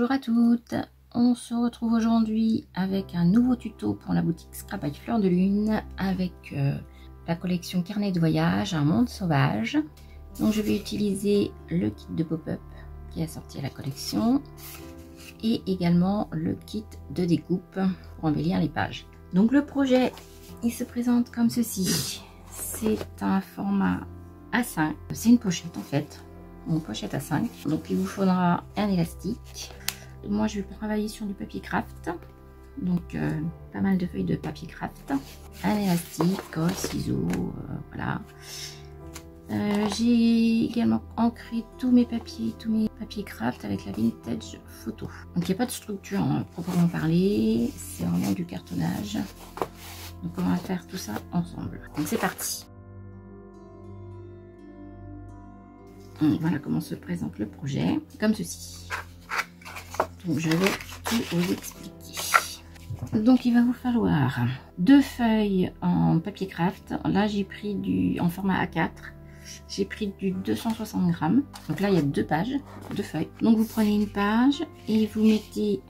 Bonjour à toutes, on se retrouve aujourd'hui avec un nouveau tuto pour la boutique Scrap by Fleur de Lune avec la collection Carnet de voyage, un monde sauvage. Donc je vais utiliser le kit de pop-up qui est sorti à la collection et également le kit de découpe pour embellir les pages. Donc le projet il se présente comme ceci, c'est un format A5, c'est une pochette en fait. Une pochette à 5, donc il vous faudra un élastique. Moi je vais travailler sur du papier craft, donc pas mal de feuilles de papier craft, un élastique, colle, ciseaux, voilà. J'ai également ancré tous mes papiers craft avec la vintage photo. Donc il n'y a pas de structure hein, proprement parler, c'est vraiment du cartonnage. Donc on va faire tout ça ensemble. Donc c'est parti. Voilà comment se présente le projet, comme ceci. Donc je vais tout vous expliquer. Donc il va vous falloir 2 feuilles en papier craft. Là j'ai pris en format A4. J'ai pris du 260 grammes. Donc là il y a 2 pages, 2 feuilles. Donc vous prenez une page et vous mettez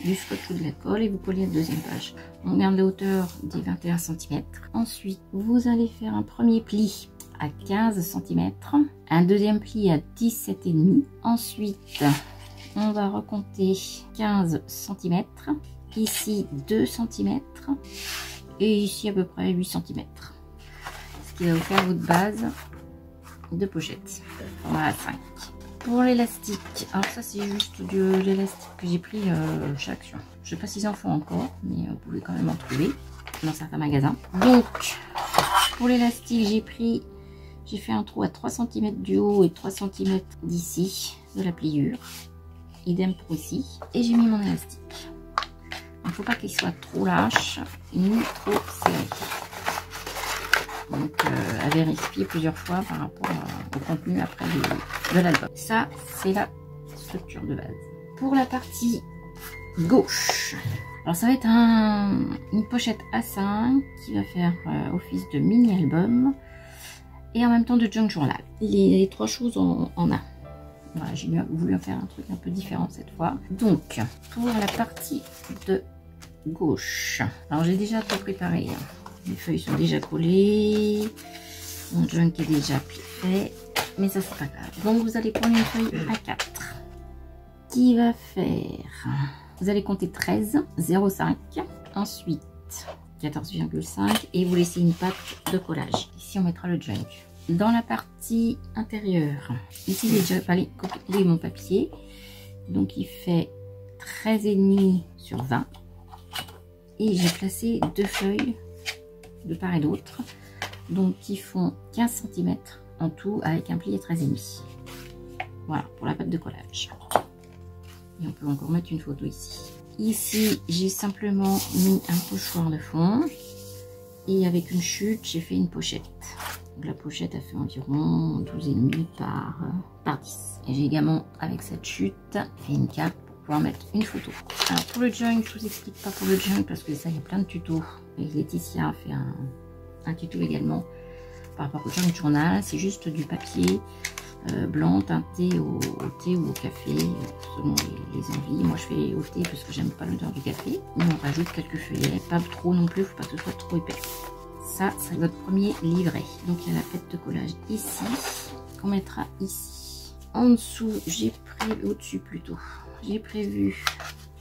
du scotch ou de la colle et vous collez la deuxième page. On garde la hauteur des 21 cm. Ensuite vous allez faire un premier pli à 15 cm, un deuxième pli à 17,5. Ensuite, on va recompter 15 cm, ici 2 cm et ici à peu près 8 cm. Ce qui va vous faire votre base de pochette. Format A5. Pour l'élastique, alors ça c'est juste de l'élastique que j'ai pris chez Action. Je sais pas s'ils en font encore, mais vous pouvez quand même en trouver dans certains magasins. Donc, pour l'élastique, j'ai fait un trou à 3 cm du haut et 3 cm d'ici de la pliure. Idem pour ici. Et j'ai mis mon élastique. Il ne faut pas qu'il soit trop lâche ni trop serré. Donc à vérifier plusieurs fois par rapport au contenu après de l'album. Ça c'est la structure de base. Pour la partie gauche, alors ça va être une pochette A5 qui va faire office de mini-album. Et en même temps de junk journal. Les 3 choses en un. Voilà, j'ai voulu faire un truc un peu différent cette fois. Donc, pour la partie de gauche. Alors, j'ai déjà tout préparé. Les feuilles sont déjà collées. Mon junk est déjà fait. Mais ça, c'est pas grave. Donc, vous allez prendre une feuille A4 qui va faire... Vous allez compter 13, 0,5. Ensuite... 14,5 et vous laissez une patte de collage. Ici on mettra le junk. Dans la partie intérieure, ici j'ai déjà collé mon papier, donc il fait 13,5 sur 20 et j'ai placé 2 feuilles de part et d'autre, donc qui font 15 cm en tout avec un pli à 13,5. Voilà pour la patte de collage. Et on peut encore mettre une photo ici. Ici, j'ai simplement mis un pochoir de fond et avec une chute, j'ai fait une pochette. Donc, la pochette a fait environ 12,5 par 10. Et j'ai également, avec cette chute, fait une cape pour pouvoir mettre une photo. Alors pour le junk, je vous explique pas pour le junk parce que ça, il y a plein de tutos. Et Laetitia a fait un tuto également par rapport au junk journal. C'est juste du papier blanc teinté au thé ou au café selon les envies. Moi je fais au thé parce que j'aime pas l'odeur du café. Et on rajoute quelques feuillets, pas trop non plus, faut pas que ce soit trop épais. Ça c'est votre premier livret. Donc il y a la pète de collage ici qu'on mettra ici. En dessous j'ai prévu, au-dessus plutôt, j'ai prévu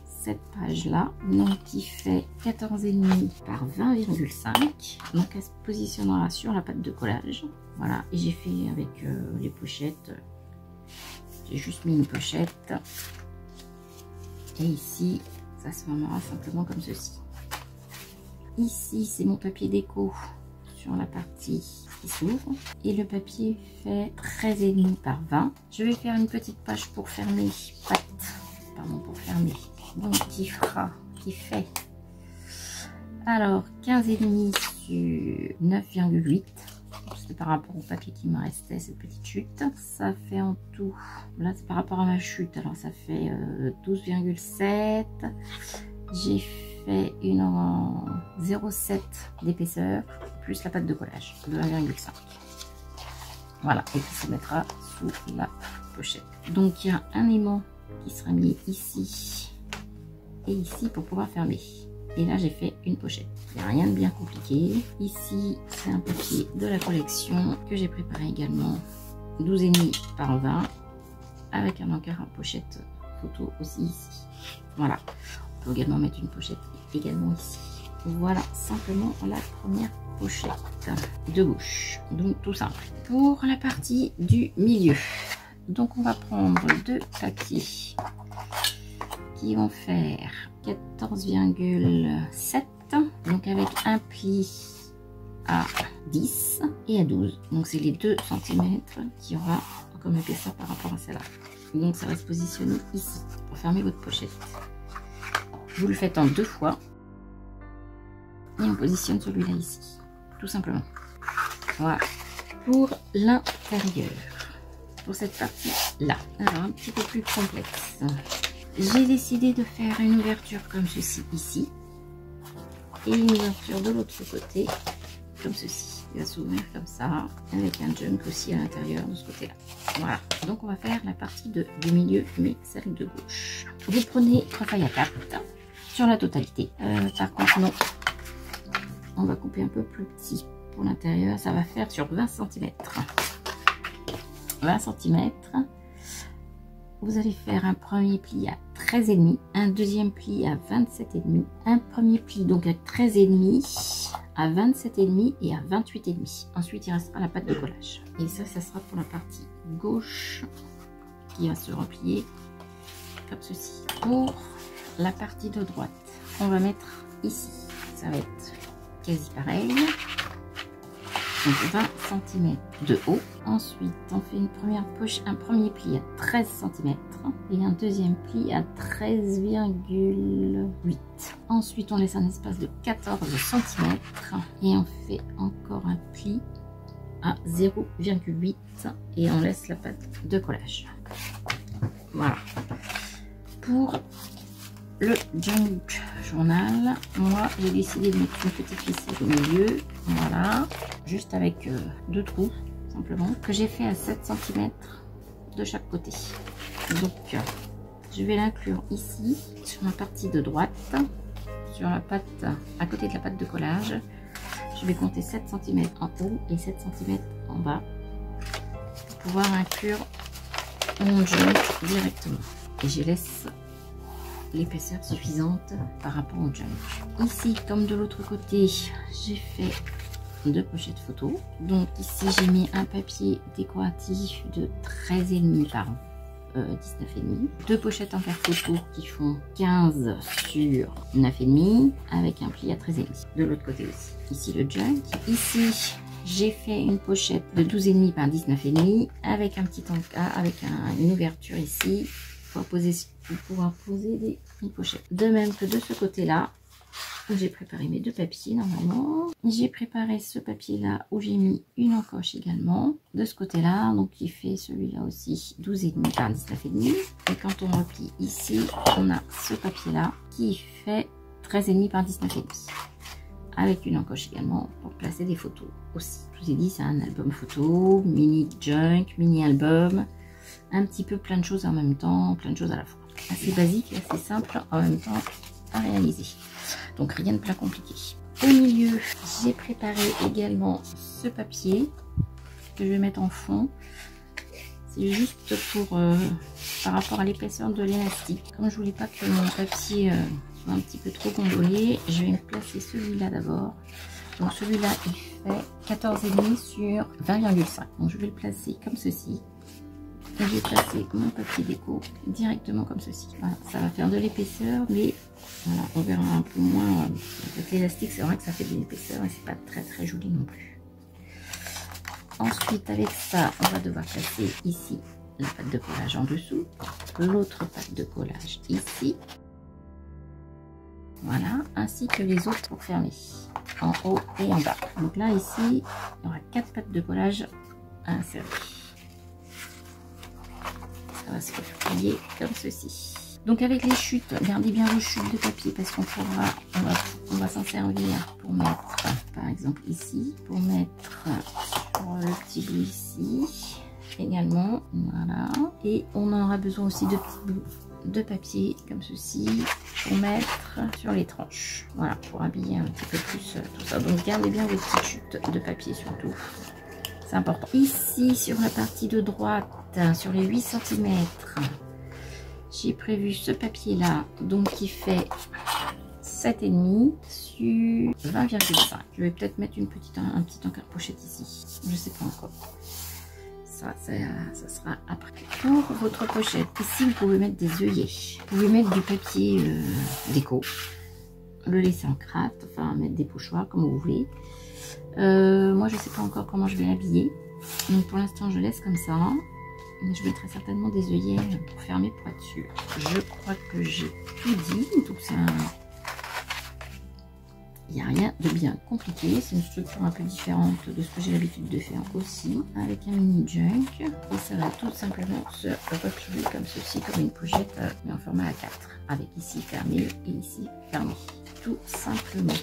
cette page là, donc qui fait 14,5 par 20,5. Donc elle se positionnera sur la pâte de collage. Voilà, et j'ai fait avec les pochettes, j'ai juste mis une pochette. Et ici, ça se formera simplement comme ceci. Ici, c'est mon papier déco sur la partie qui s'ouvre. Et le papier fait 13,5 par 20. Je vais faire une petite page pour fermer, pour fermer. Donc qui fait alors 15,5 sur 9,8. C'était par rapport au papier qui me restait, cette petite chute. Ça fait en tout, là c'est par rapport à ma chute, alors ça fait 12,7. J'ai fait une 0,7 d'épaisseur plus la pâte de collage de 1,5. Voilà, et puis ça mettra sous la pochette. Donc il y a un aimant qui sera mis ici et ici pour pouvoir fermer. Et là j'ai fait une pochette. Il n'y a rien de bien compliqué. Ici c'est un papier de la collection que j'ai préparé également, 12,5 par 20, avec un encart en pochette photo aussi ici. Voilà, on peut également mettre une pochette également ici. Voilà simplement la première pochette de gauche. Donc tout simple. Pour la partie du milieu, donc on va prendre deux papiers qui vont faire 14,7, donc avec un pli à 10 et à 12. Donc c'est les 2 cm qui aura comme épaisseur par rapport à celle-là. Donc ça va se positionner ici pour fermer votre pochette. Vous le faites en 2 fois et on positionne celui-là ici, tout simplement. Voilà. Pour l'intérieur, pour cette partie-là, alors un petit peu plus complexe. J'ai décidé de faire une ouverture comme ceci ici et une ouverture de l'autre côté comme ceci. Il va s'ouvrir comme ça avec un junk aussi à l'intérieur de ce côté-là. Voilà. Donc on va faire la partie du milieu, mais celle de gauche. Vous prenez 3 feuilles à 4 sur la totalité. Par contre non, on va couper un peu plus petit pour l'intérieur. Ça va faire sur 20 cm. 20 cm. Vous allez faire un premier pli à 13,5, un deuxième pli à 27,5, un premier pli donc à 13,5, à 27,5 et à 28,5. Ensuite, il restera la pâte de collage. Et ça sera pour la partie gauche qui va se replier comme ceci. Pour la partie de droite, on va mettre ici. Ça va être quasi pareil. Donc 20 cm de haut. Ensuite, on fait une première poche, un premier pli à 13 cm et un deuxième pli à 13,8. Ensuite, on laisse un espace de 14 cm et on fait encore un pli à 0,8 et on laisse la pâte de collage. Voilà. Pour le junk journal, moi j'ai décidé de mettre une petite ficelle au milieu, voilà, juste avec 2 trous simplement, que j'ai fait à 7 cm de chaque côté. Donc je vais l'inclure ici sur la partie de droite, sur la pâte à côté de la pâte de collage. Je vais compter 7 cm en haut et 7 cm en bas pour pouvoir inclure mon junk directement, et je laisse l'épaisseur suffisante par rapport au junk. Ici, comme de l'autre côté, j'ai fait 2 pochettes photos. Donc ici, j'ai mis un papier décoratif de 13,5 par 19,5. 2 pochettes en paire photo qui font 15 sur 9,5 avec un pli à 13,5. De l'autre côté aussi. Ici, le junk. Ici, j'ai fait une pochette de 12,5 par 19,5 avec un petit encart, avec une ouverture ici. Pour pouvoir poser une pochette. De même que de ce côté-là, où j'ai préparé mes 2 papiers normalement. J'ai préparé ce papier-là où j'ai mis une encoche également. De ce côté-là, donc il fait celui-là aussi 12,5 par 19,5. Et quand on replie ici, on a ce papier-là qui fait 13,5 par 19,5. Avec une encoche également pour placer des photos aussi. Je vous ai dit, c'est un album photo, mini junk, mini album. Un petit peu plein de choses en même temps, plein de choses à la fois. Assez basique et assez simple en même temps à réaliser. Donc rien de plein compliqué. Au milieu, j'ai préparé également ce papier que je vais mettre en fond. C'est juste pour par rapport à l'épaisseur de l'élastique. Comme je voulais pas que mon papier soit un petit peu trop gondolé, je vais placer celui-là d'abord. Donc celui-là il fait 14,5 sur 20,5. Donc je vais le placer comme ceci. Et j'ai placé mon papier déco directement comme ceci. Voilà, ça va faire de l'épaisseur, mais voilà, on verra un peu moins. Avec l'élastique, c'est vrai que ça fait de l'épaisseur et c'est pas très joli non plus. Ensuite, avec ça, on va devoir placer ici la pâte de collage en dessous, l'autre pâte de collage ici. Voilà, ainsi que les autres pour fermer en haut et en bas. Donc là, ici, il y aura 4 pâtes de collage à insérer. Ça va se replier comme ceci. Donc avec les chutes, gardez bien vos chutes de papier parce qu'on pourra, on va s'en servir pour mettre, par exemple ici, pour mettre sur le petit bout ici, également. Voilà. Et on aura besoin aussi de petits bouts de papier comme ceci pour mettre sur les tranches. Voilà, pour habiller un petit peu plus tout ça. Donc gardez bien vos petites chutes de papier surtout. C'est important. Ici, sur la partie de droite, sur les 8 cm, j'ai prévu ce papier-là, donc qui fait 7,5 sur 20,5. Je vais peut-être mettre un petit encart pochette ici. Je sais pas encore. Ça sera après. Pour votre pochette, ici, vous pouvez mettre des œillets. Vous pouvez mettre du papier déco. Le laisser en cratte, enfin mettre des pochoirs comme vous voulez. Moi, je sais pas encore comment je vais l'habiller. Donc, pour l'instant, je laisse comme ça. Je mettrai certainement des œillets pour fermer pour être sûr. Je crois que j'ai tout dit. Donc, il n'y a rien de bien compliqué. C'est une structure un peu différente de ce que j'ai l'habitude de faire aussi. Avec un mini junk. Et ça va tout simplement se replier comme ceci, comme une pochette, mais en format A4. Avec ici fermé et ici fermé. Tout simplement.